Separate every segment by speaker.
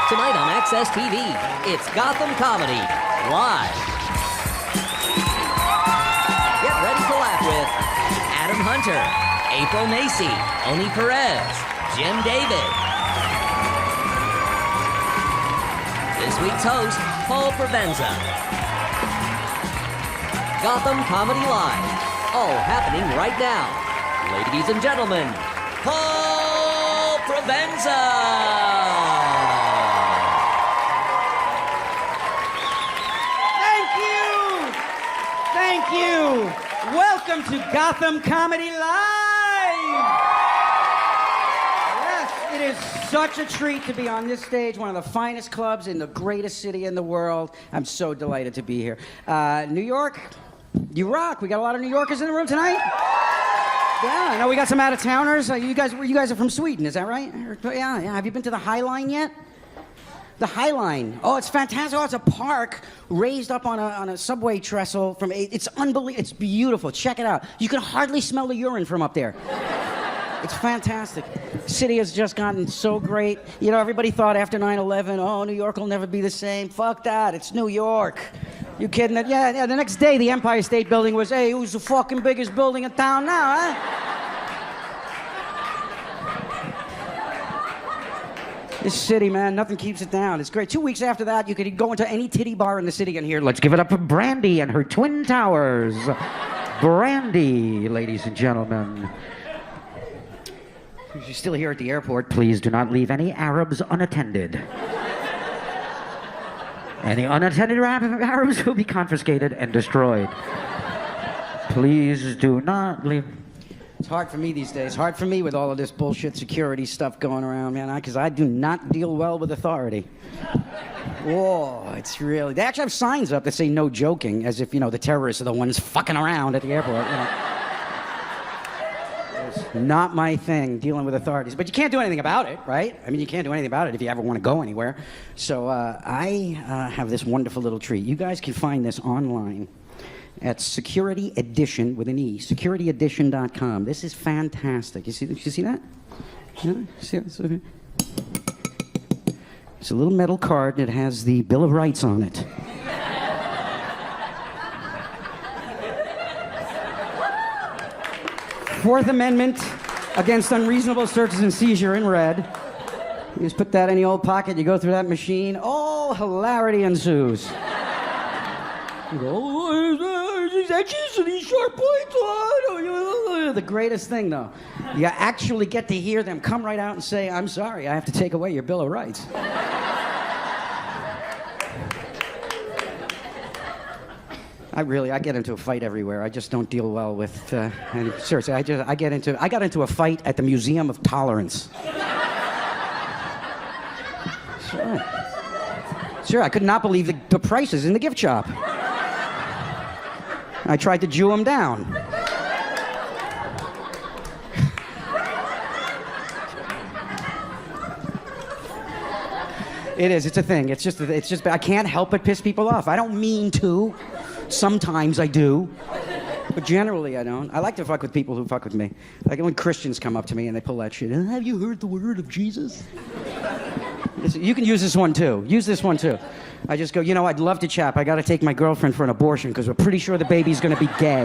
Speaker 1: Tonight on Access TV, it's Gotham Comedy Live. Get ready to laugh with Adam Hunter, April Macy, Oni Perez, Jim David. This week's host, Paul Provenza. Gotham Comedy Live, all happening right now. Ladies and gentlemen, Paul Provenza!
Speaker 2: Thank you! Welcome to Gotham Comedy Live! Yes, it is such a treat to be on this stage, one of the finest clubs in the greatest city in the world. I'm so delighted to be here. New York, you rock. We got a lot of New Yorkers in the room tonight. Yeah, I know we got some out-of-towners. You guys are from Sweden, is that right? Yeah. Have you been to the High Line yet? The High Line. Oh, it's fantastic. Oh, it's a park raised up on a subway trestle. It's unbelievable. It's beautiful. Check it out. You can hardly smell the urine from up there. It's fantastic. City has just gotten so great. You know, everybody thought after 9/11, oh, New York will never be the same. Fuck that. It's New York. You kidding? Yeah. The next day, the Empire State Building was, hey, who's the fucking biggest building in town now, huh? This city, man, nothing keeps it down. It's great. 2 weeks after that, you could go into any titty bar in the city and hear, let's give it up for Brandy and her Twin Towers. Brandy, ladies and gentlemen. If you're still here at the airport, please do not leave any Arabs unattended. Any unattended Arabs will be confiscated and destroyed. Please do not leave... It's hard for me these days. Hard for me with all of this bullshit security stuff going around, man, because I do not deal well with authority. Whoa, it's really... They actually have signs up that say no joking, as if, you know, the terrorists are the ones fucking around at the airport, you know. It's not my thing, dealing with authorities. But you can't do anything about it, right? I mean, you can't do anything about it if you ever want to go anywhere. So I have this wonderful little treat. You guys can find this online at Security Edition with an E, securityedition.com. This is fantastic. You see that? Yeah, see that? It's a little metal card and it has the Bill of Rights on it. Fourth Amendment against unreasonable searches and seizure in red. You just put that in the old pocket, you go through that machine, all hilarity ensues. You go, oh, these edges and these sharp points. Oh, the greatest thing, though. You actually get to hear them come right out and say, I'm sorry, I have to take away your Bill of Rights. I get into a fight everywhere. I just don't deal well with, and seriously, I got into a fight at the Museum of Tolerance. Sure, I could not believe the prices in the gift shop. I tried to Jew him down. It's a thing. It's just, I can't help but piss people off. I don't mean to. Sometimes I do. But generally I don't. I like to fuck with people who fuck with me. Like when Christians come up to me and they pull that shit. Have you heard the word of Jesus? You can use this one too. Use this one too. I just go, you know, I'd love to chat. I got to take my girlfriend for an abortion because we're pretty sure the baby's going to be gay.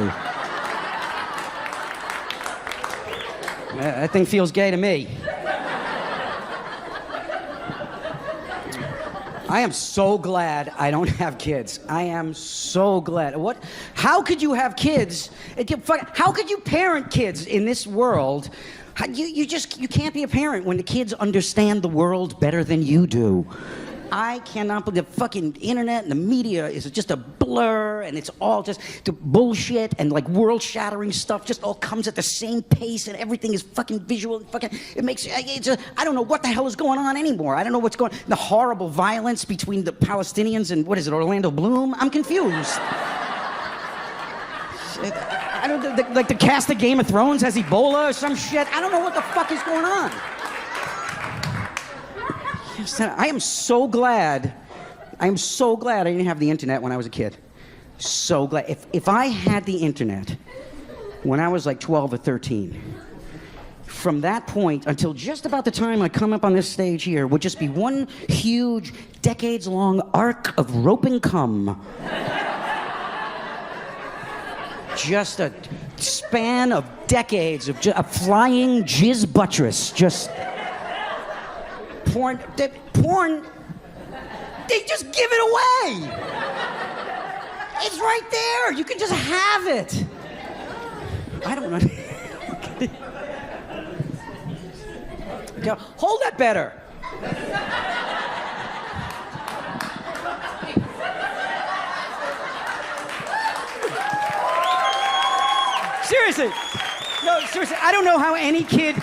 Speaker 2: That thing feels gay to me. I am so glad I don't have kids. I am so glad. How could you have kids? How could you parent kids in this world? You can't be a parent when the kids understand the world better than you do. I cannot believe the fucking internet and the media is just a blur, and it's all just the bullshit and like world-shattering stuff just all comes at the same pace, and everything is fucking visual. I don't know what the hell is going on anymore. I don't know what's going on. The horrible violence between the Palestinians and, Orlando Bloom? I'm confused. I don't, like the cast of Game of Thrones has Ebola or some shit. I don't know what the fuck is going on. I am so glad I didn't have the internet when I was a kid. So glad. If I had the internet when I was like 12 or 13, from that point until just about the time I come up on this stage here would just be one huge, decades-long arc of rope and cum. Just a span of decades of a flying jizz buttress. Just porn. They just give it away. It's right there. You can just have it. I don't know. Hold that better. Seriously. No, seriously, I don't know how any kid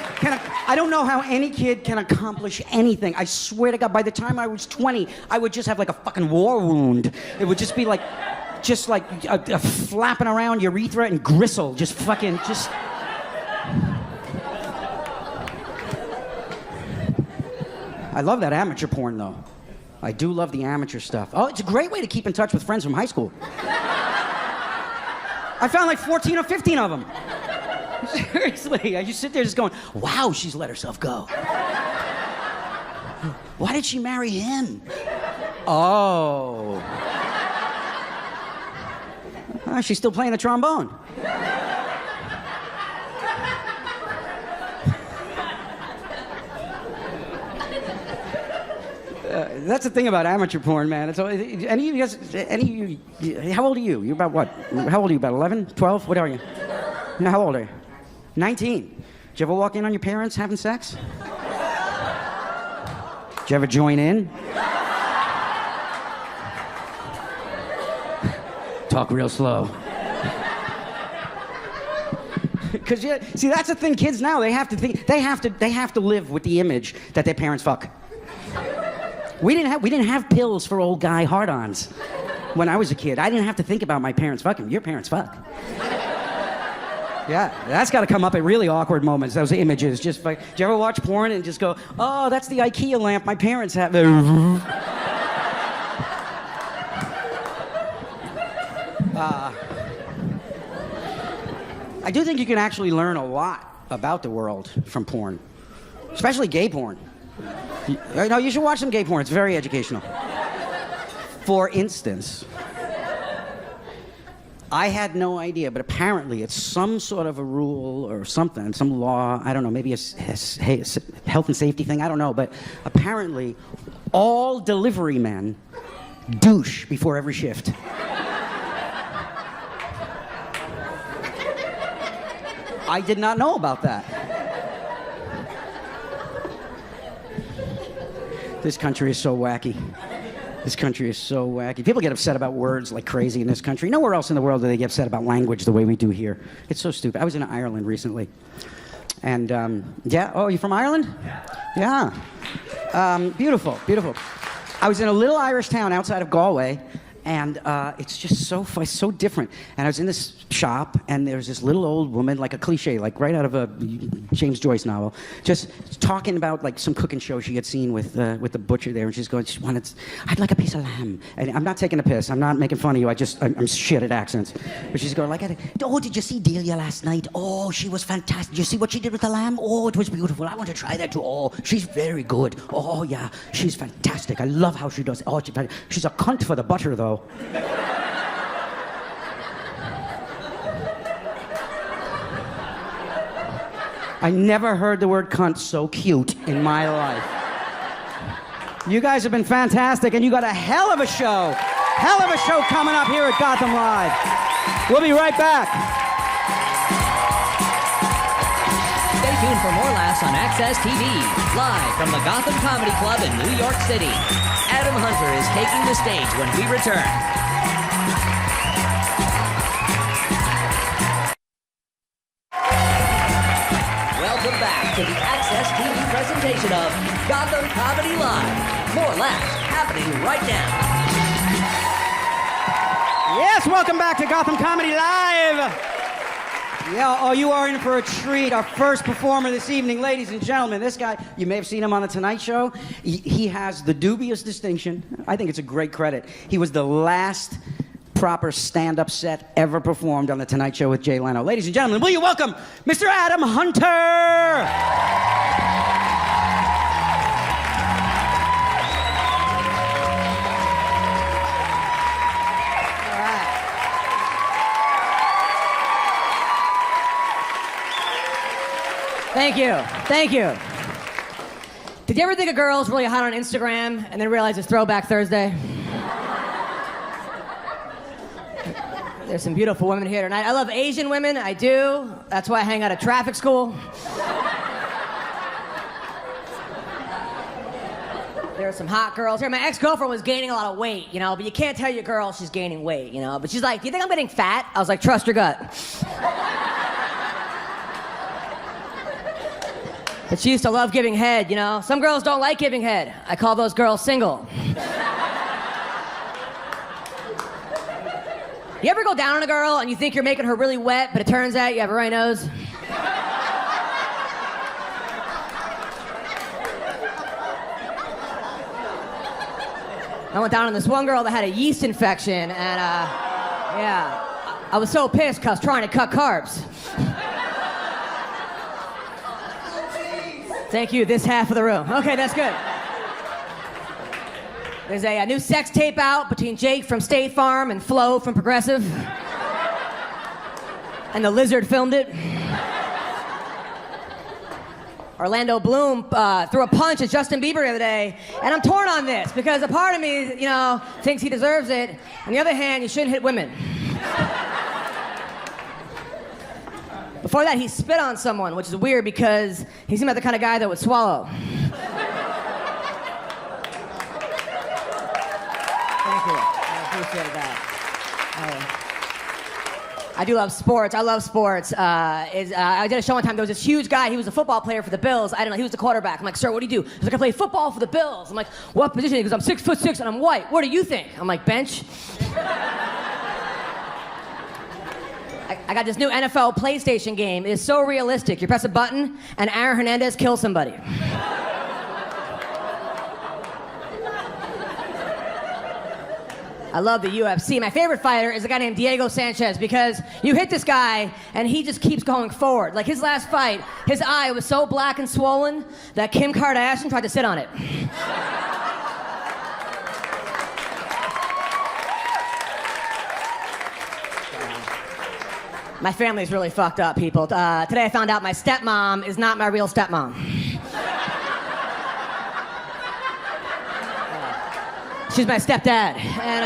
Speaker 2: can accomplish anything. I swear to God, by the time I was 20, I would just have like a fucking war wound. It would just be like a flapping around urethra and gristle, just fucking, just... I love that amateur porn, though. I do love the amateur stuff. Oh, it's a great way to keep in touch with friends from high school. I found like 14 or 15 of them. Seriously, I just sit there just going, wow, she's let herself go. Why did she marry him? Oh. She's still playing the trombone. That's the thing about amateur porn, man. It's always, any of you guys, how old are you? You're about what? How old are you? About 11? 12? What are you? No, how old are you? 19. Did you ever walk in on your parents having sex? Did you ever join in? Talk real slow. Because see, that's the thing. Kids now, they have to think. They have to live with the image that their parents fuck. We didn't have pills for old guy hard-ons when I was a kid. I didn't have to think about my parents fucking. Your parents fuck. Yeah, that's got to come up at really awkward moments. Those images, just like, do you ever watch porn and just go, "Oh, that's the IKEA lamp my parents have." I do think you can actually learn a lot about the world from porn, especially gay porn. No, you should watch some gay porn. It's very educational. For instance, I had no idea, but apparently it's some sort of a rule or something, some law, I don't know, maybe a health and safety thing, I don't know, but apparently all delivery men douche before every shift. I did not know about that. This country is so wacky. This country is so wacky. People get upset about words like crazy in this country. Nowhere else in the world do they get upset about language the way we do here. It's so stupid. I was in Ireland recently. And, yeah, oh, you from Ireland? Yeah. Beautiful, beautiful. I was in a little Irish town outside of Galway, and it's just so different. And I was in this shop, and there was this little old woman, like a cliche, like right out of a James Joyce novel, just talking about like some cooking show she had seen with the butcher there, and she's going, I'd like a piece of lamb. And I'm not taking a piss. I'm not making fun of you. I'm shit at accents. But she's going like, oh, did you see Delia last night? Oh, she was fantastic. Did you see what she did with the lamb? Oh, it was beautiful. I want to try that too. Oh, she's very good. Oh, yeah, she's fantastic. I love how she does it. Oh, she's a cunt for the butter, though. I never heard the word cunt so cute in my life. You guys have been fantastic, and you got a hell of a show. Hell of a show coming up here at Gotham Live. We'll be right back.
Speaker 1: Stay tuned for more laughs on Access TV, live from the Gotham Comedy Club in New York City. Adam Hunter is taking the stage when we return. Welcome back to the Access TV presentation of Gotham Comedy Live. More laughs happening right now.
Speaker 2: Yes, welcome back to Gotham Comedy Live. Yeah, oh, you are in for a treat. Our first performer this evening, ladies and gentlemen. This guy, you may have seen him on The Tonight Show. He has the dubious distinction. I think it's a great credit. He was the last proper stand-up set ever performed on The Tonight Show with Jay Leno. Ladies and gentlemen, will you welcome Mr. Adam Hunter?
Speaker 3: Thank you. Thank you. Did you ever think a girl's really hot on Instagram and then realize it's Throwback Thursday? There's some beautiful women here tonight. I love Asian women, I do. That's why I hang out at traffic school. There are some hot girls here. My ex-girlfriend was gaining a lot of weight, you know, but you can't tell your girl she's gaining weight, you know. But she's like, do you think I'm getting fat? I was like, trust your gut. But she used to love giving head, you know. Some girls don't like giving head. I call those girls single. You ever go down on a girl and you think you're making her really wet, but it turns out you have a runny nose? I went down on this one girl that had a yeast infection, and yeah, I was so pissed because I was trying to cut carbs. Thank you, this half of the room. Okay, that's good. There's a new sex tape out between Jake from State Farm and Flo from Progressive. And the Lizard filmed it. Orlando Bloom threw a punch at Justin Bieber the other day, and I'm torn on this because a part of me, you know, thinks he deserves it. On the other hand, you shouldn't hit women. Before that, he spit on someone, which is weird because he seemed like the kind of guy that would swallow. Thank you. I appreciate that. I do love sports. I love sports. I did a show one time. There was this huge guy. He was a football player for the Bills. I don't know. He was the quarterback. I'm like, sir, what do you do? He's like, I play football for the Bills. I'm like, what position? He goes, I'm 6'6" and I'm white. What do you think? I'm like, bench. I got this new NFL PlayStation game. It is so realistic. You press a button, and Aaron Hernandez kills somebody. I love the UFC. My favorite fighter is a guy named Diego Sanchez because you hit this guy, and he just keeps going forward. Like his last fight, his eye was so black and swollen that Kim Kardashian tried to sit on it. My family's really fucked up, people. Today I found out my stepmom is not my real stepmom. She's my stepdad. And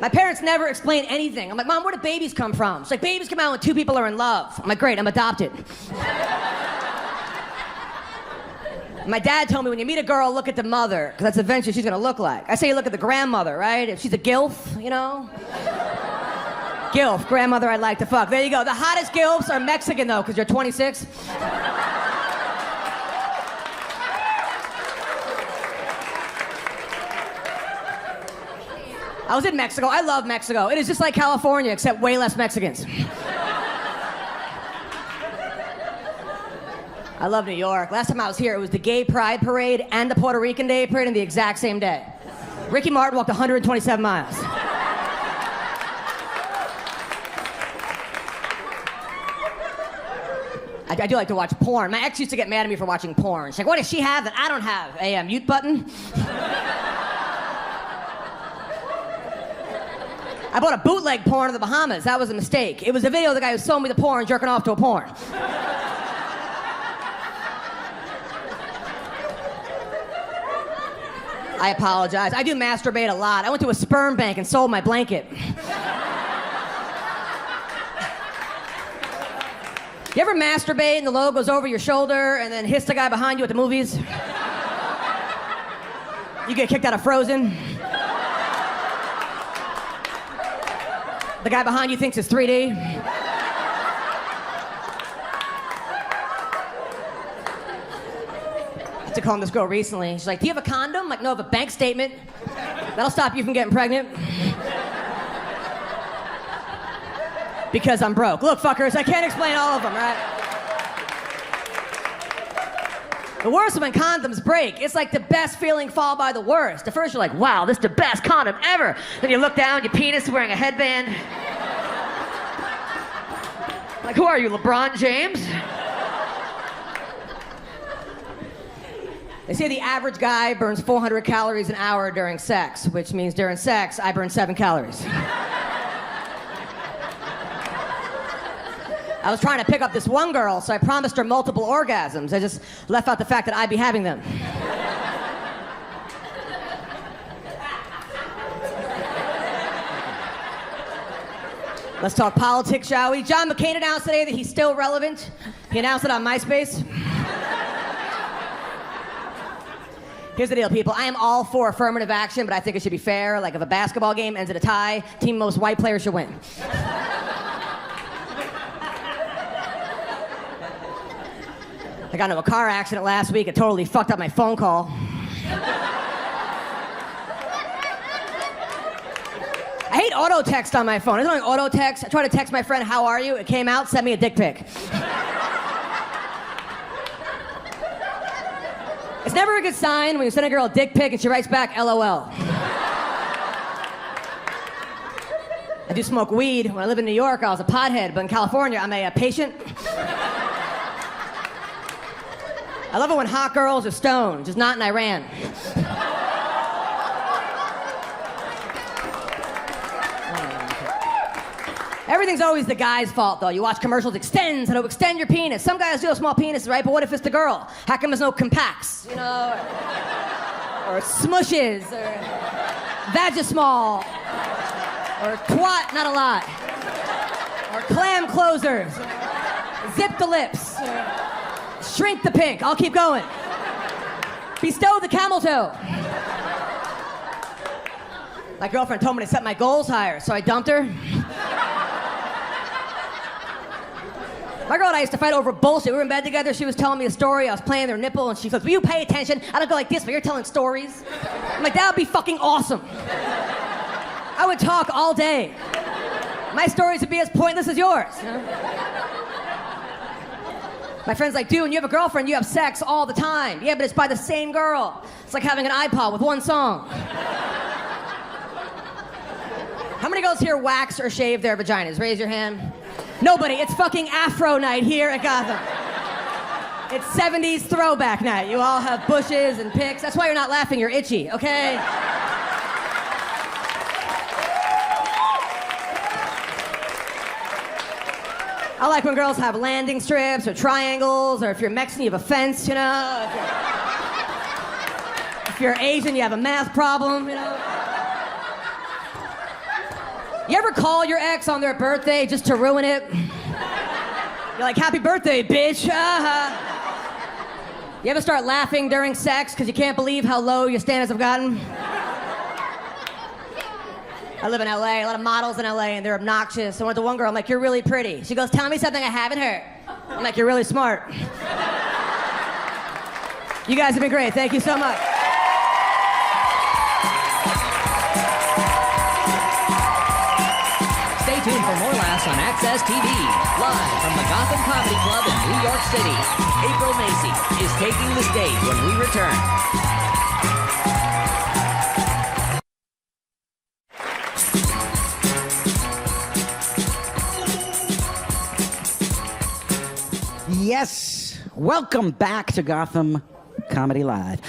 Speaker 3: my parents never explain anything. I'm like, Mom, where do babies come from? She's like, babies come out when two people are in love. I'm like, great, I'm adopted. My dad told me when you meet a girl, look at the mother, because that's eventually she's gonna look like. I say you look at the grandmother, right? If she's a gilf, you know? Gilf, grandmother I'd like to fuck. There you go. The hottest gilfs are Mexican, though, because you're 26. I was in Mexico. I love Mexico. It is just like California, except way less Mexicans. I love New York. Last time I was here, it was the Gay Pride Parade and the Puerto Rican Day Parade in the exact same day. Ricky Martin walked 127 miles. I do like to watch porn. My ex used to get mad at me for watching porn. She's like, what does she have that I don't have? A mute button? I bought a bootleg porn in the Bahamas. That was a mistake. It was a video of the guy who sold me the porn jerking off to a porn. I apologize. I do masturbate a lot. I went to a sperm bank and sold my blanket. You ever masturbate and the load goes over your shoulder and then hiss the guy behind you at the movies? You get kicked out of Frozen. The guy behind you thinks it's 3D. I had to call this girl recently. She's like, do you have a condom? I'm like, no, I have a bank statement. That'll stop you from getting pregnant. Because I'm broke. Look, fuckers, I can't explain all of them, right? The worst is when condoms break. It's like the best feeling followed by the worst. At first you're like, wow, this is the best condom ever. Then you look down, your penis is wearing a headband. Like, who are you, LeBron James? They say the average guy burns 400 calories an hour during sex, which means during sex, I burn 7 calories. I was trying to pick up this one girl, so I promised her multiple orgasms. I just left out the fact that I'd be having them. Let's talk politics, shall we? John McCain announced today that he's still relevant. He announced it on MySpace. Here's the deal, people. I am all for affirmative action, but I think it should be fair. Like if a basketball game ends in a tie, team most white players should win. I got into a car accident last week. It totally fucked up my phone call. I hate auto text on my phone. Isn't it auto text? I tried to text my friend, how are you? It came out, sent me a dick pic. It's never a good sign when you send a girl a dick pic and she writes back, LOL. I do smoke weed. When I live in New York, I was a pothead, but in California, I'm a patient. I love it when hot girls are stoned, just not in Iran. Everything's always the guy's fault, though. You watch commercials, extends, how to extend your penis. Some guys do have small penises, right? But what if it's the girl? How come there's no compacts, you know? Or smushes, or vagismall, or twat, not a lot. Or clam closers, zip the lips, shrink the pink. I'll keep going. Bestow the camel toe. My girlfriend told me to set my goals higher, so I dumped her. My girl and I used to fight over bullshit. We were in bed together. She was telling me a story. I was playing their nipple, and she goes, will you pay attention? I don't go like this, but you're telling stories. I'm like, that would be fucking awesome. I would talk all day. My stories would be as pointless as yours. You know? My friend's like, dude, when you have a girlfriend, you have sex all the time. Yeah, but it's by the same girl. It's like having an iPod with one song. How many girls here wax or shave their vaginas? Raise your hand. Nobody. It's fucking Afro night here at Gotham. It's 70s throwback night. You all have bushes and pics. That's why you're not laughing. You're itchy, okay? I like when girls have landing strips or triangles, or if you're Mexican, you have a fence, you know? If you're Asian, you have a math problem, you know? You ever call your ex on their birthday just to ruin it? You're like, happy birthday, bitch. You ever start laughing during sex because you can't believe how low your standards have gotten? I live in LA, a lot of models in LA, and they're obnoxious. I went to one girl, I'm like, you're really pretty. She goes, tell me something I haven't heard. I'm like, you're really smart. You guys have been great. Thank you so much.
Speaker 1: Stay tuned for more laughs on Access TV. Live from the Gotham Comedy Club in New York City, April Macy is taking the stage when we return.
Speaker 2: Yes, welcome back to Gotham Comedy Live.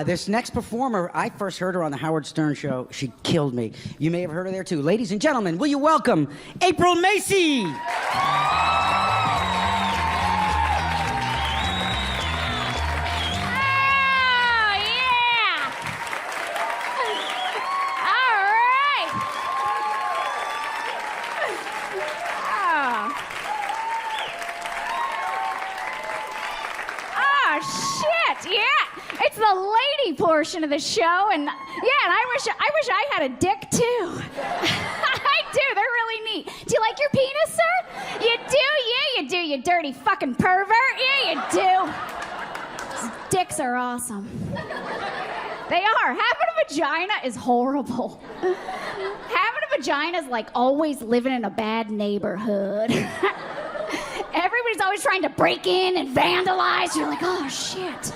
Speaker 2: This next performer, I first heard her on the Howard Stern Show. She killed me. You may have heard her there too. Ladies and gentlemen, will you welcome April Macy?
Speaker 4: It's the lady portion of the show, and yeah, and I wish I had a dick too. I do. They're really neat. Do you like your penis, sir? You do? Yeah, you do. You dirty fucking pervert. Yeah, you do. Dicks are awesome. They are. Having a vagina is horrible. Having a vagina is like always living in a bad neighborhood. Everybody's always always trying to break in and vandalize. You're like, oh, shit.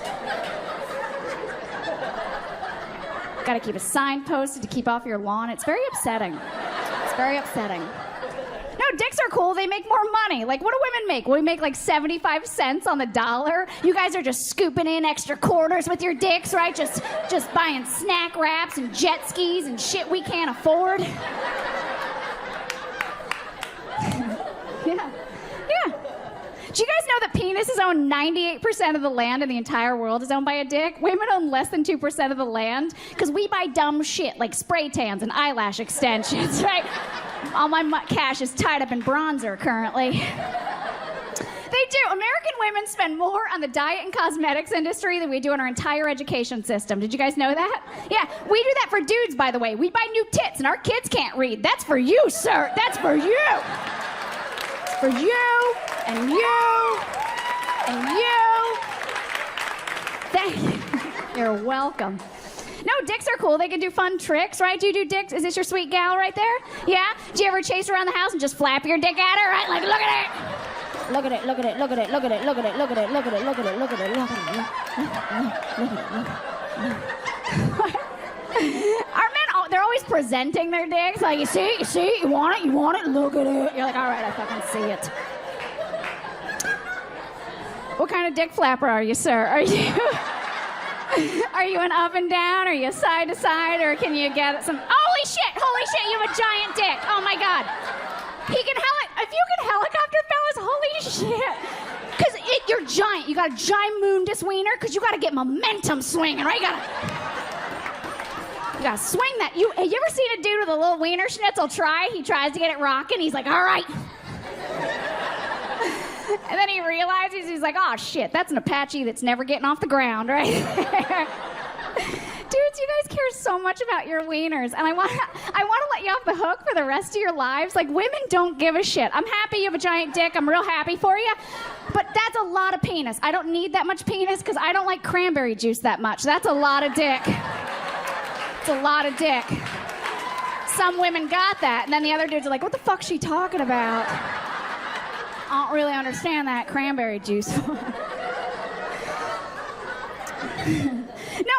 Speaker 4: Gotta keep a sign posted to keep off your lawn. It's very upsetting. It's very upsetting. No, dicks are cool. They make more money. Like, what do women make? We make like 75 cents on the dollar. You guys are just scooping in extra quarters with your dicks, right? Just buying snack wraps and jet skis and shit we can't afford. Yeah. Do you guys know that penises own 98% of the land in the entire world is owned by a dick? Women own less than 2% of the land because we buy dumb shit like spray tans and eyelash extensions, right? All my cash is tied up in bronzer currently. They do. American women spend more on the diet and cosmetics industry than we do on our entire education system. Did you guys know that? Yeah, we do that for dudes, by the way. We buy new tits and our kids can't read. That's for you, sir. That's for you. It's for you and you and you. Thank you. You're welcome. No, dicks are cool. They can do fun tricks, right? Do you do dicks? Is this your sweet gal right there? Yeah? Do you ever chase around the house and just flap your dick at her, right? Like, look at it. Look at it, look at it, look at it, look at it, look at it, look at it, look at it, look at it, look at it, look at it. Our men, they're always presenting their dicks. Like, you see, you want it, look at it. You're like, all right, I fucking see it. What kind of dick flapper are you, sir? Are you an up and down? Are you side to side? Or can you get some... Holy shit, you have a giant dick. Oh my God. If you can helicopter, fellas, holy shit. Because you're giant. You got a giant Mundus wiener because you got to get momentum swinging, right? You got to swing that. Have you ever seen a dude with a little wiener schnitzel try? He tries to get it rocking. He's like, all right. And then he realizes, he's like, oh shit, that's an Apache that's never getting off the ground, right? Dudes, you guys care so much about your wieners, and I want to let you off the hook for the rest of your lives. Like, women don't give a shit. I'm happy you have a giant dick. I'm real happy for you. But that's a lot of penis. I don't need that much penis because I don't like cranberry juice that much. That's a lot of dick. It's a lot of dick. Some women got that, and then the other dudes are like, what the fuck's she talking about? I don't really understand that cranberry juice. No,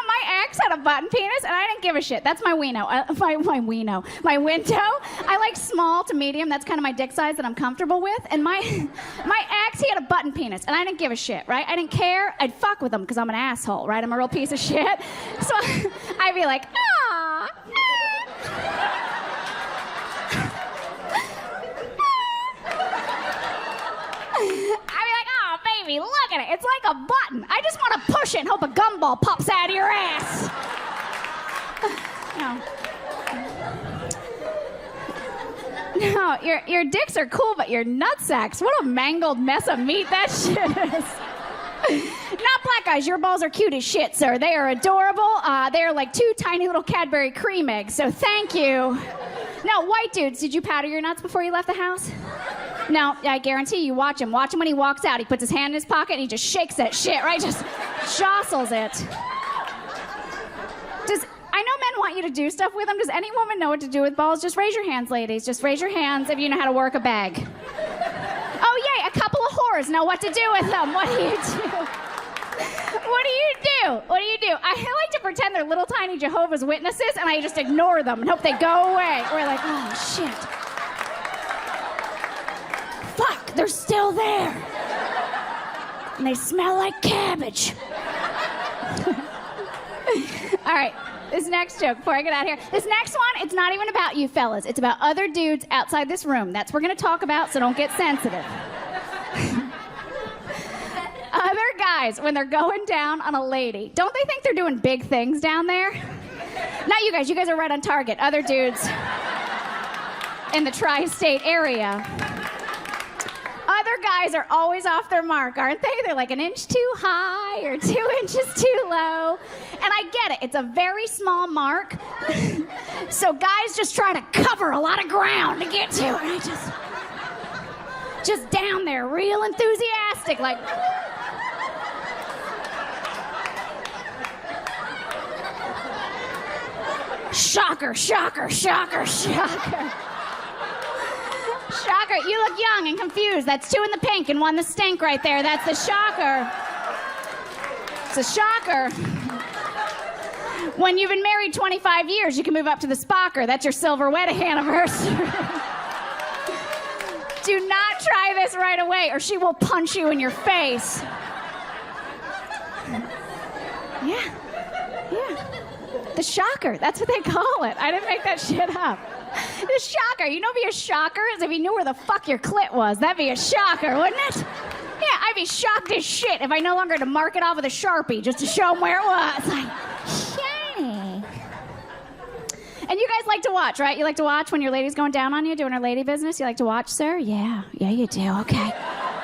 Speaker 4: my ex had a button penis, and I didn't give a shit. That's my wiener. My window. I like small to medium. That's kind of my dick size that I'm comfortable with. And my ex, he had a button penis, and I didn't give a shit, right? I didn't care. I'd fuck with him because I'm an asshole, right? I'm a real piece of shit. So I'd be like, ah. Look at it. It's like a button. I just want to push it and hope a gumball pops out of your ass. No, your dicks are cool, but your nutsacks, what a mangled mess of meat that shit is. Not black guys. Your balls are cute as shit, sir. They are adorable. They are like 2 tiny little Cadbury cream eggs, so thank you. No, white dudes, did you powder your nuts before you left the house? No, I guarantee you, watch him. Watch him when he walks out. He puts his hand in his pocket and he just shakes that shit, right? Just jostles it. I know men want you to do stuff with them. Does any woman know what to do with balls? Just raise your hands, ladies. Just raise your hands if you know how to work a bag. Oh, yay, a couple of whores know what to do with them. What do you do? What do you do? What do you do? I like to pretend they're little tiny Jehovah's Witnesses, and I just ignore them and hope they go away. We're like, oh, shit. Fuck, they're still there. And they smell like cabbage. All right, this next joke, before I get out of here. This next one, it's not even about you fellas. It's about other dudes outside this room. That's what we're going to talk about, so don't get sensitive. Other guys, when they're going down on a lady, don't they think they're doing big things down there? Not you guys. You guys are right on target. Other dudes in the tri-state area. Other guys are always off their mark, aren't they? They're like an inch too high or 2 inches too low. And I get it. It's a very small mark. So guys just try to cover a lot of ground to get to it. And I just down there, real enthusiastic, like... Shocker, shocker, shocker, shocker. Shocker. You look young and confused. That's 2 in the pink and 1 the stink right there. That's the shocker. It's a shocker. When you've been married 25 years, you can move up to the spocker. That's your silver wedding anniversary. Do not try this right away or she will punch you in your face. Yeah. The shocker. That's what they call it. I didn't make that shit up. The shocker. You know what be a shocker is if you knew where the fuck your clit was. That'd be a shocker, wouldn't it? Yeah, I'd be shocked as shit if I no longer had to mark it off with a Sharpie just to show them where it was. Like, yay. And you guys like to watch, right? You like to watch when your lady's going down on you, doing her lady business? You like to watch, sir? Yeah, you do. Okay.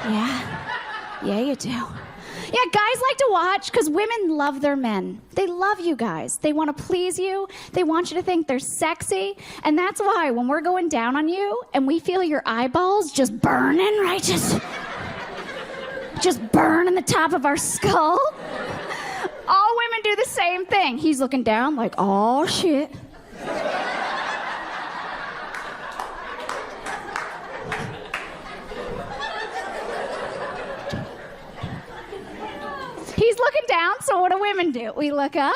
Speaker 4: Yeah, you do. Yeah, guys like to watch because women love their men. They love you guys. They want to please you. They want you to think they're sexy. And that's why when we're going down on you and we feel your eyeballs just burning, right? Just burn in the top of our skull. All women do the same thing. He's looking down like, oh, shit. He's looking down, so what do women do? We look up.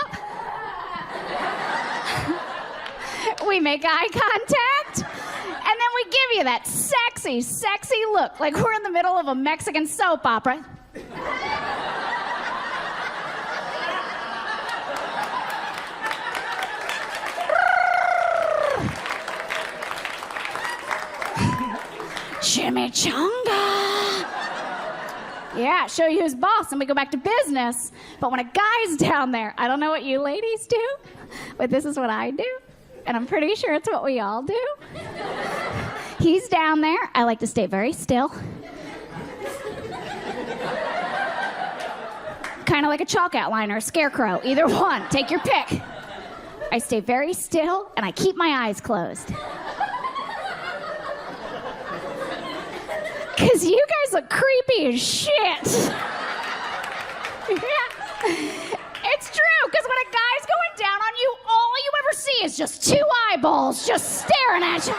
Speaker 4: We make eye contact. And then we give you that sexy, sexy look, like we're in the middle of a Mexican soap opera. Chimichanga. Yeah, show you who's boss, and we go back to business. But when a guy's down there, I don't know what you ladies do, but this is what I do. And I'm pretty sure it's what we all do. He's down there. I like to stay very still. Kind of like a chalk outline or a scarecrow. Either one. Take your pick. I stay very still, and I keep my eyes closed. Because you guys look creepy as shit. Yeah. It's true, because when a guy's going down on you, all you ever see is just 2 eyeballs just staring at you.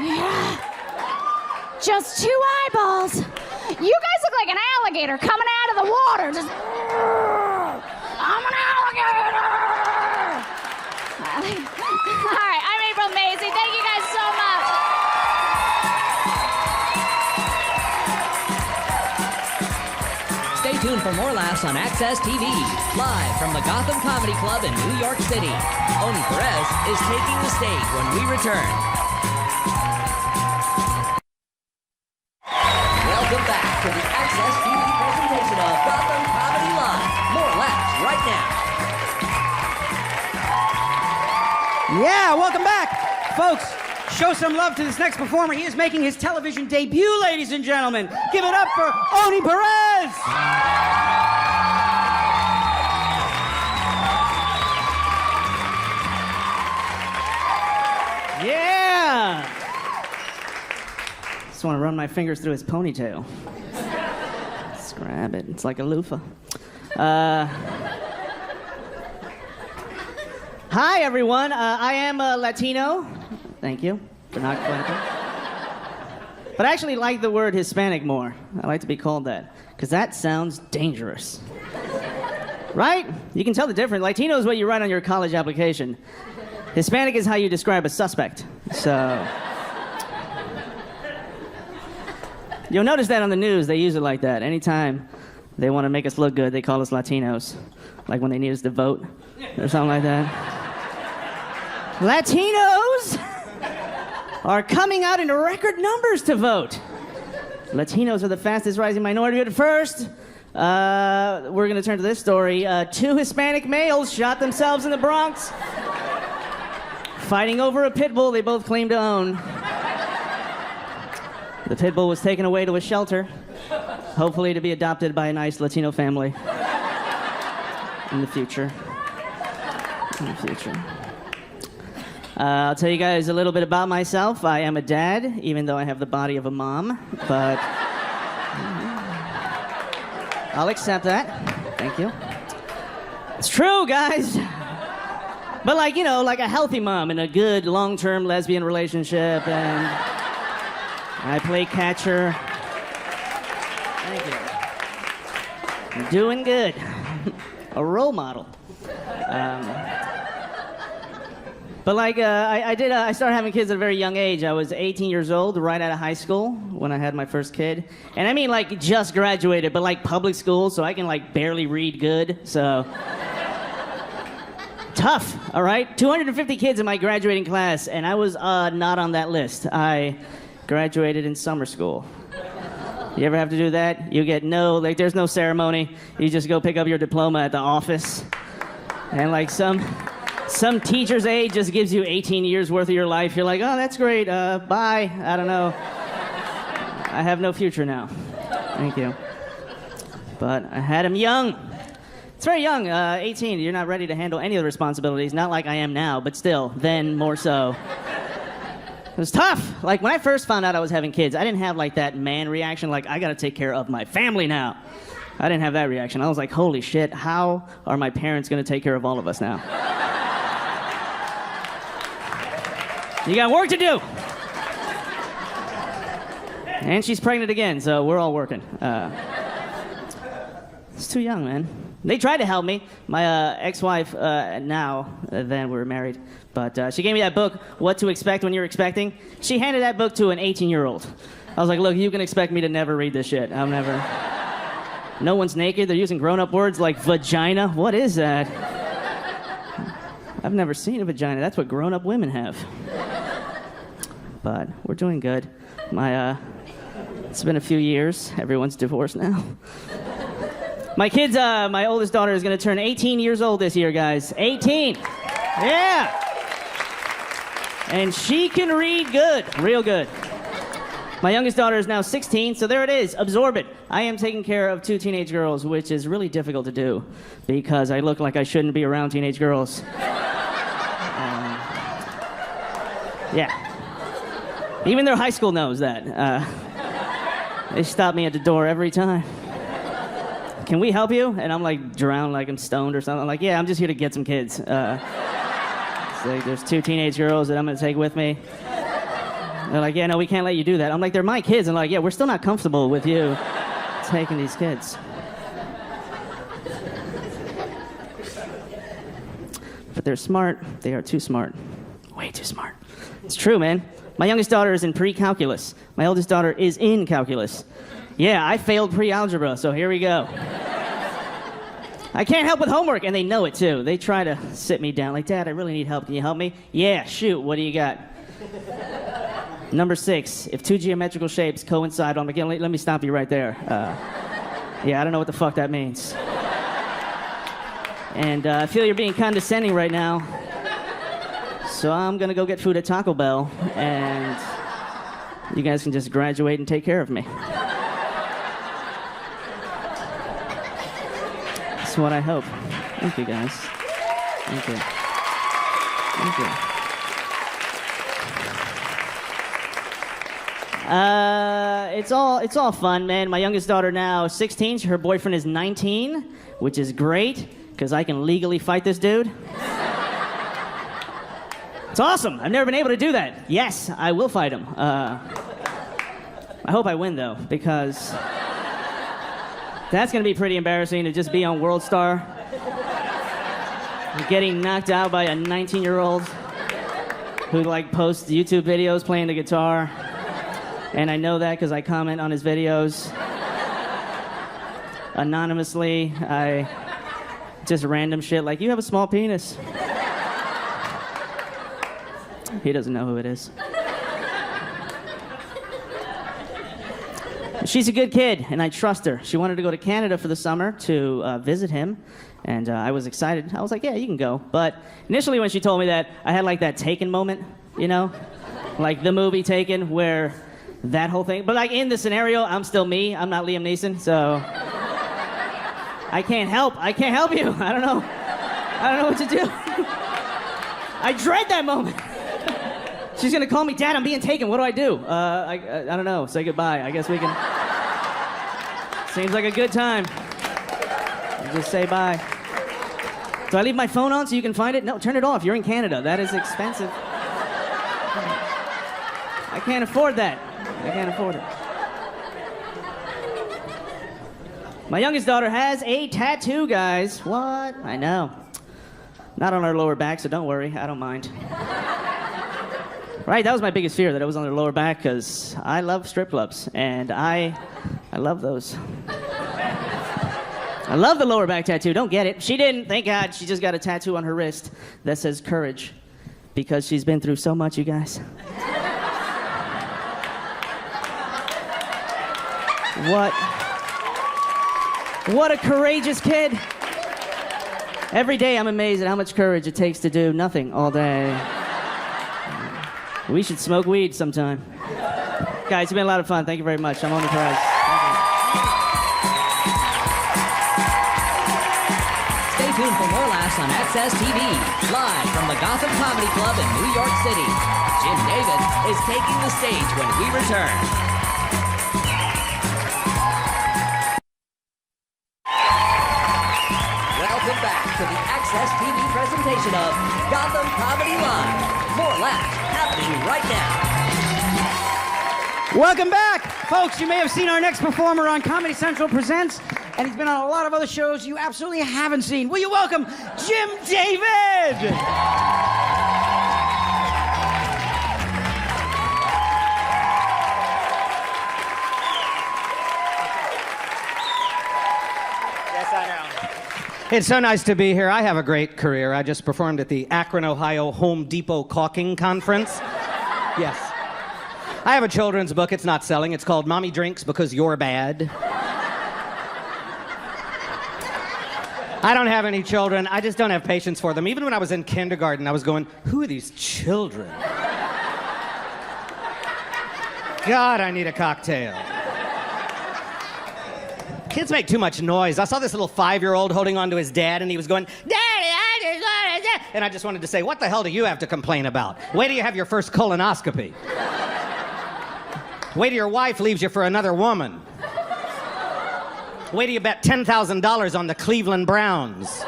Speaker 4: Yeah. Just 2 eyeballs. You guys look like an alligator coming out of the water. Just, I'm an alligator. All right, I'm April Macy. Thank you guys so much.
Speaker 1: Stay tuned for more laughs on Access TV. Live from the Gotham Comedy Club in New York City, Oni Perez is taking the stage when we return. Welcome back to the Access TV presentation of Gotham Comedy Live. More laughs right now.
Speaker 2: Yeah, welcome back. Folks, show some love to this next performer. He is making his television debut, ladies and gentlemen. Give it up for Oni Perez. Yeah. Just want to run my fingers through his ponytail. Just grab it. It's like a loofah. Hi, everyone. I am a Latino. Thank you for not clapping. But I actually like the word Hispanic more. I like to be called that, because that sounds dangerous. Right? You can tell the difference. Latino is what you write on your college application. Hispanic is how you describe a suspect. So you'll notice that on the news, they use it like that. Anytime they want to make us look good, they call us Latinos. Like when they need us to vote or something like that. Latinos are coming out in record numbers to vote. Latinos are the fastest rising minority at first. We're going to turn to this story. 2 Hispanic males shot themselves in the Bronx, fighting over a pit bull they both claim to own. The pit bull was taken away to a shelter, hopefully to be adopted by a nice Latino family in the future. I'll tell you guys a little bit about myself. I am a dad, even though I have the body of a mom, but
Speaker 5: I'll accept that. Thank you. It's true, guys. But like, you know, like a healthy mom in a good long-term lesbian relationship, and I play catcher. Thank you. I'm doing good. A role model. But like, I started having kids at a very young age. I was 18 years old, right out of high school, when I had my first kid. And I mean, like, just graduated, but like public school, so I can like barely read good, so. Tough, all right? 250 kids in my graduating class, and I was not on that list. I graduated in summer school. You ever have to do that? You get there's no ceremony. You just go pick up your diploma at the office. And like some teacher's aide just gives you 18 years worth of your life. You're like, oh, that's great. Bye. I don't know. I have no future now. Thank you. But I had him young. It's very young, 18. You're not ready to handle any of the responsibilities. Not like I am now, but still, then more so. It was tough. Like, when I first found out I was having kids, I didn't have like that man reaction, like, I gotta take care of my family now. I didn't have that reaction. I was like, holy shit, how are my parents gonna take care of all of us now? You got work to do. And she's pregnant again, so we're all working. It's too young, man. They tried to help me. My ex-wife, then we're married, but she gave me that book, What to Expect When You're Expecting. She handed that book to an 18-year-old. I was like, look, you can expect me to never read this shit. I'm never... No one's naked. They're using grown-up words like vagina. What is that? I've never seen a vagina. That's what grown-up women have. But we're doing good. It's been a few years. Everyone's divorced now. My kids, my oldest daughter is going to turn 18 years old this year, guys. 18. Yeah. And she can read good, real good. My youngest daughter is now 16, so there it is. Absorb it. I am taking care of 2 teenage girls, which is really difficult to do because I look like I shouldn't be around teenage girls. Yeah. Even their high school knows that. They stop me at the door every time. Can we help you? And I'm like drowned, like I'm stoned or something. I'm like, yeah, I'm just here to get some kids. It's like, there's 2 teenage girls that I'm gonna take with me. They're like, yeah, no, we can't let you do that. I'm like, they're my kids. I'm like, yeah, we're still not comfortable with you taking these kids. But they're smart. They are too smart. Way too smart. It's true, man. My youngest daughter is in pre-calculus. My oldest daughter is in calculus. Yeah, I failed pre-algebra, so here we go. I can't help with homework, and they know it too. They try to sit me down, like, Dad, I really need help. Can you help me? Yeah, shoot, what do you got? Number 6, if 2 geometrical shapes coincide on, again, let me stop you right there. Yeah, I don't know what the fuck that means. And I feel you're being condescending right now. So I'm gonna go get food at Taco Bell, and you guys can just graduate and take care of me. That's what I hope. Thank you, guys. Thank you. Thank you. It's all fun, man. My youngest daughter now 16. Her boyfriend is 19, which is great because I can legally fight this dude. It's awesome. I've never been able to do that. Yes, I will fight him. I hope I win though, because that's gonna be pretty embarrassing to just be on World Star, getting knocked out by a 19-year-old who like posts YouTube videos playing the guitar. And I know that because I comment on his videos anonymously. I just random shit like, you have a small penis. He doesn't know who it is. She's a good kid, and I trust her. She wanted to go to Canada for the summer to visit him, and I was excited. I was like, yeah, you can go. But initially when she told me that, I had like that Taken moment, you know? Like the movie Taken, where that whole thing. But like in the scenario, I'm still me. I'm not Liam Neeson, so I can't help you. I don't know what to do. I dread that moment. She's gonna call me, Dad, I'm being taken. What do I do? I don't know. Say goodbye. I guess we can. Seems like a good time. just say bye. Do I leave my phone on so you can find it? No, turn it off. You're in Canada. That is expensive. I can't afford that. I can't afford it. My youngest daughter has a tattoo, guys. What? I know. Not on her lower back, so don't worry. I don't mind. Right, that was my biggest fear, that it was on her lower back, because I love strip clubs, and I love those. I love the lower back tattoo. Don't get it. She didn't. Thank God. She just got a tattoo on her wrist that says courage, because she's been through so much, you guys. What a courageous kid. Every day I'm amazed at how much courage it takes to do nothing all day. We should smoke weed sometime. Guys, it's been a lot of fun. Thank you very much. I'm Oni Perez.
Speaker 1: Stay tuned for more laughs on Access TV, live from the Gotham Comedy Club in New York City. Jim David is taking the stage when we return. Welcome back to the Access TV presentation of Gotham Comedy Live. More laughs happening right now.
Speaker 2: Welcome back, folks. You may have seen our next performer on Comedy Central Presents, and he's been on a lot of other shows you absolutely haven't seen. Will you welcome Jim David?
Speaker 6: It's so nice to be here. I have a great career. I just performed at the Akron, Ohio Home Depot Caulking Conference. Yes. I have a children's book. It's not selling. It's called Mommy Drinks Because You're Bad. I don't have any children. I just don't have patience for them. Even when I was in kindergarten, I was going, who are these children? God, I need a cocktail. Kids make too much noise. I saw this little 5-year-old holding on to his dad, and he was going, Daddy, I just want to... And I just wanted to say, what the hell do you have to complain about? Wait till you have your first colonoscopy. Wait till your wife leaves you for another woman. Wait till you bet $10,000 on the Cleveland Browns.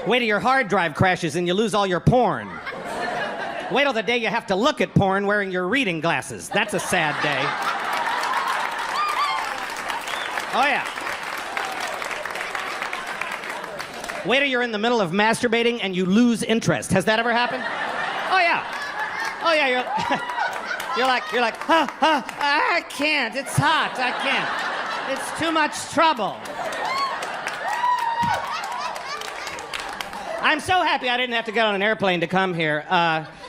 Speaker 6: Wait till your hard drive crashes and you lose all your porn. Wait till the day you have to look at porn wearing your reading glasses. That's a sad day. Oh, yeah. Wait till you're in the middle of masturbating and you lose interest. Has that ever happened? Oh, yeah. Oh, yeah, you're like, I can't. It's hot. I can't. It's too much trouble. I'm so happy I didn't have to get on an airplane to come here.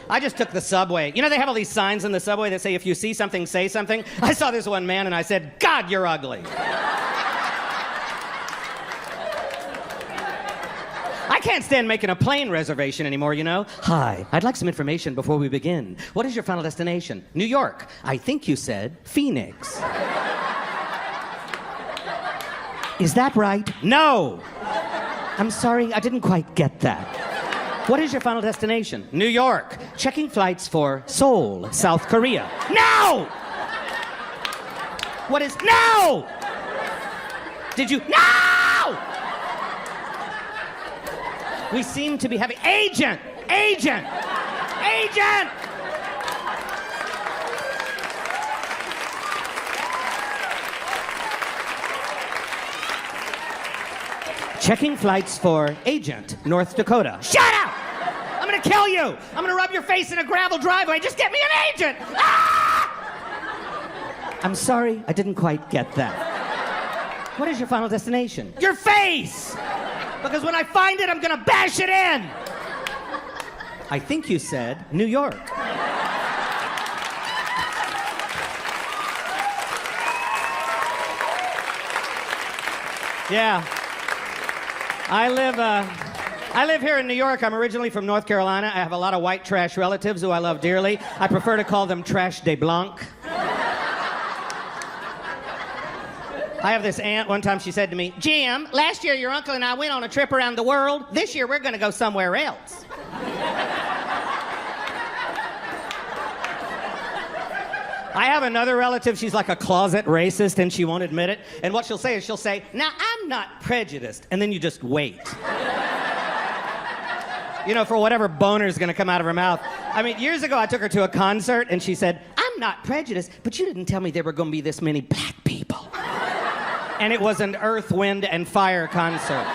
Speaker 6: I just took the subway. You know, they have all these signs in the subway that say, if you see something, say something. I saw this one man and I said, God, you're ugly. I can't stand making a plane reservation anymore, you know? Hi, I'd like some information before we begin. What is your final destination? New York. I think you said Phoenix. Is that right? No. I'm sorry, I didn't quite get that. What is your final destination? New York. Checking flights for Seoul, South Korea. No! What is... No! Did you... No! We seem to be having... Agent! Agent! Agent! Checking flights for Agent, North Dakota. Shut up! I'm gonna kill you! I'm gonna rub your face in a gravel driveway. Just get me an agent! Ah! I'm sorry, I didn't quite get that. What is your final destination? Your face! Because when I find it, I'm gonna bash it in! I think you said New York. Yeah. I live here in New York. I'm originally from North Carolina. I have a lot of white trash relatives who I love dearly. I prefer to call them trash de blanc. I have this aunt, one time she said to me, Jim, last year your uncle and I went on a trip around the world. This year we're going to go somewhere else. I have another relative, she's like a closet racist and she won't admit it. And what she'll say is she'll say, now I'm I'm not prejudiced. And then you just wait. You know, for whatever boner's gonna come out of her mouth. I mean, years ago, I took her to a concert, and she said, I'm not prejudiced, but you didn't tell me there were gonna be this many black people. And it was an Earth, Wind, and Fire concert.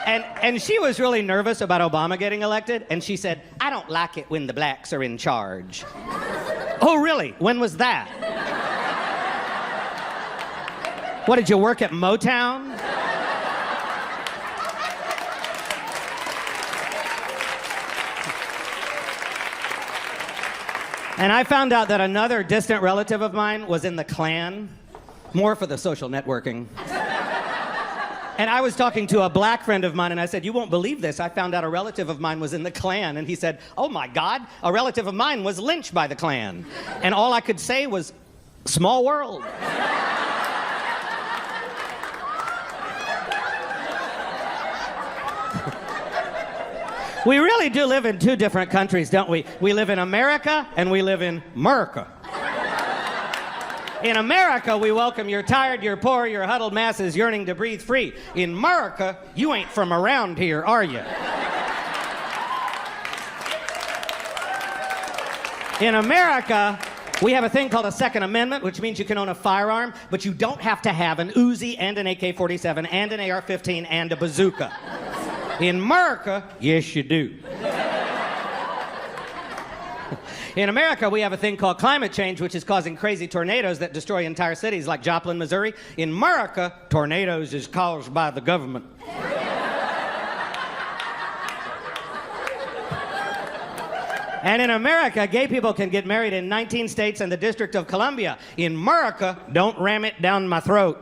Speaker 6: And she was really nervous about Obama getting elected, and she said, I don't like it when the blacks are in charge. Oh, really? When was that? What, did you work at Motown? And I found out that another distant relative of mine was in the Klan, more for the social networking. And I was talking to a black friend of mine, and I said, you won't believe this. I found out a relative of mine was in the Klan. And he said, oh my God, a relative of mine was lynched by the Klan. And all I could say was, small world. We really do live in two different countries, don't we? We live in America, and we live in Merca. In America, we welcome your tired, your poor, your huddled masses yearning to breathe free. In America, you ain't from around here, are you? In America, we have a thing called a Second Amendment, which means you can own a firearm, but you don't have to have an Uzi and an AK-47 and an AR-15 and a bazooka. In America, yes, you do. In America, we have a thing called climate change, which is causing crazy tornadoes that destroy entire cities like Joplin, Missouri. In America, tornadoes is caused by the government. And in America, gay people can get married in 19 states and the District of Columbia. In America, don't ram it down my throat.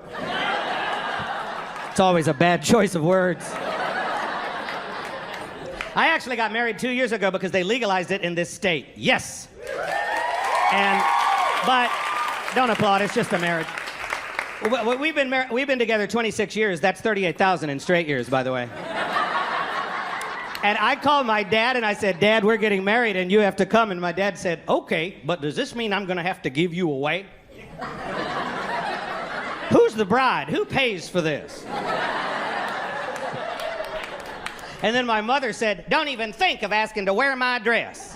Speaker 6: It's always a bad choice of words. I actually got married 2 years ago because they legalized it in this state. Yes. But don't applaud, it's just a marriage. We've been together 26 years. That's 38,000 in straight years, by the way. And I called my dad and I said, Dad, we're getting married and you have to come. And my dad said, okay, but does this mean I'm gonna have to give you away? Who's the bride? Who pays for this? And then my mother said, don't even think of asking to wear my dress.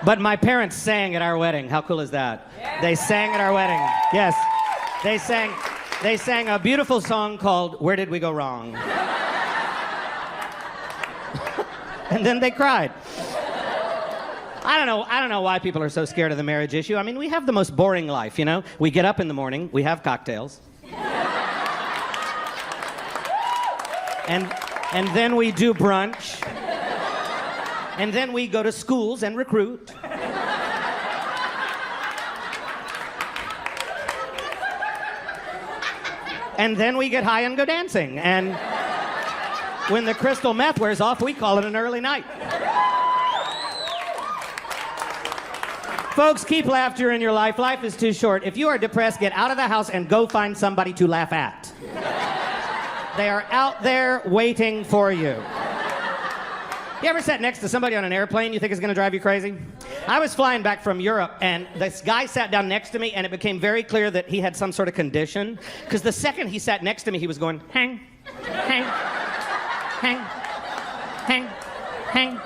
Speaker 6: But my parents sang at our wedding. How cool is that? Yeah. They sang at our wedding. Yes. They sang a beautiful song called Where Did We Go Wrong? And then they cried. I don't know why people are so scared of the marriage issue. I mean, we have the most boring life, you know? We get up in the morning, we have cocktails. And then we do brunch. And then we go to schools and recruit. And then we get high and go dancing. And when the crystal meth wears off, we call it an early night. Folks, keep laughter in your life. Life is too short. If you are depressed, get out of the house and go find somebody to laugh at. They are out there waiting for you. You ever sat next to somebody on an airplane you think is going to drive you crazy? I was flying back from Europe, and this guy sat down next to me, and it became very clear that he had some sort of condition. Because the second he sat next to me, he was going, hang, hang, hang, hang, hang,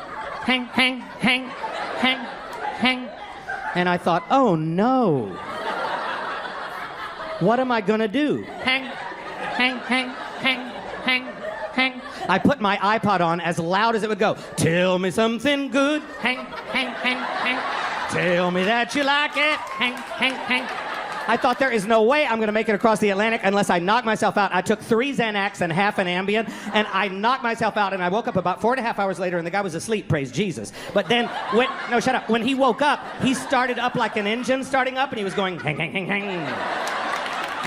Speaker 6: hang, hang, hang, hang, hang. And I thought, oh no. What am I going to do? Hang, hang, hang, hang, hang, hang. I put my iPod on as loud as it would go. Tell me something good. Hang, hang, hang, hang. Tell me that you like it. Hang, hang, hang. I thought there is no way I'm going to make it across the Atlantic unless I knock myself out. I took 3 Xanax and half an Ambien, and I knocked myself out, and I woke up about 4.5 hours later, and the guy was asleep, praise Jesus. But then, no, shut up. When he woke up, he started up like an engine starting up, and he was going, hang, hang, hang, hang. Hang,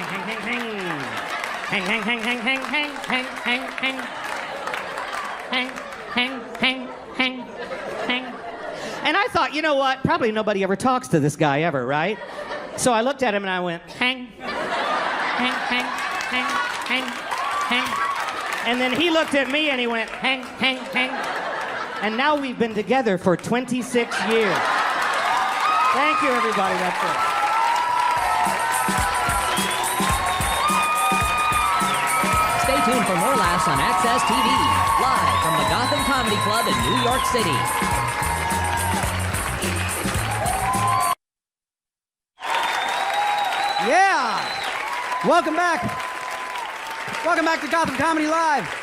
Speaker 6: hang, hang, hang. Hang, hang, hang, hang, hang, hang, hang, hang, hang. Hang, hang, hang, hang, hang. And I thought, you know what? Probably nobody ever talks to this guy ever, right? So I looked at him and I went, hang, hang, hang, hang, hang, hang. And then he looked at me and he went, hang, hang, hang. And now we've been together for 26 years. Thank you, everybody. That's it.
Speaker 1: Stay tuned for more laughs on Access TV, live from the Gotham Comedy Club in New York City.
Speaker 2: Yeah! Welcome back. Welcome back to Gotham Comedy Live.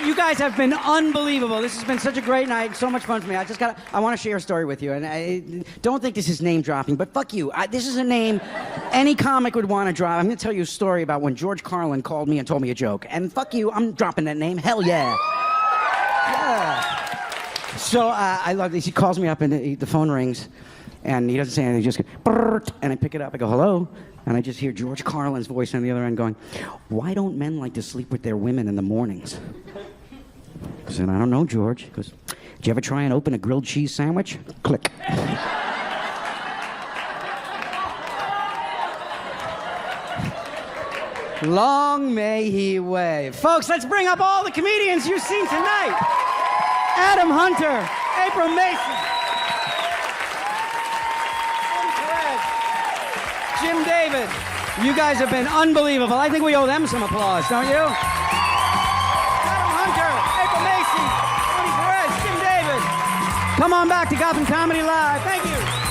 Speaker 2: You guys have been unbelievable. This has been such a great night, so much fun for me. I want to share a story with you, and I don't think this is name dropping, but fuck you. This is a name any comic would want to drop. I'm going to tell you a story about when George Carlin called me and told me a joke, and fuck you, I'm dropping that name. Hell yeah. Yeah. So I love this. He calls me up, and the phone rings, and he doesn't say anything. He just goes, and I pick it up. I go, hello? And I just hear George Carlin's voice on the other end going, why don't men like to sleep with their women in the mornings? I said, I don't know, George. He goes, did you ever try and open a grilled cheese sandwich? Click. Long may he wave. Folks, let's bring up all the comedians you've seen tonight. Adam Hunter, April Mason, Jim David. You guys have been unbelievable. I think we owe them some applause, don't you? Adam Hunter, April Mason, Tony Perez, Jim David. Come on back to Gotham Comedy Live. Thank you.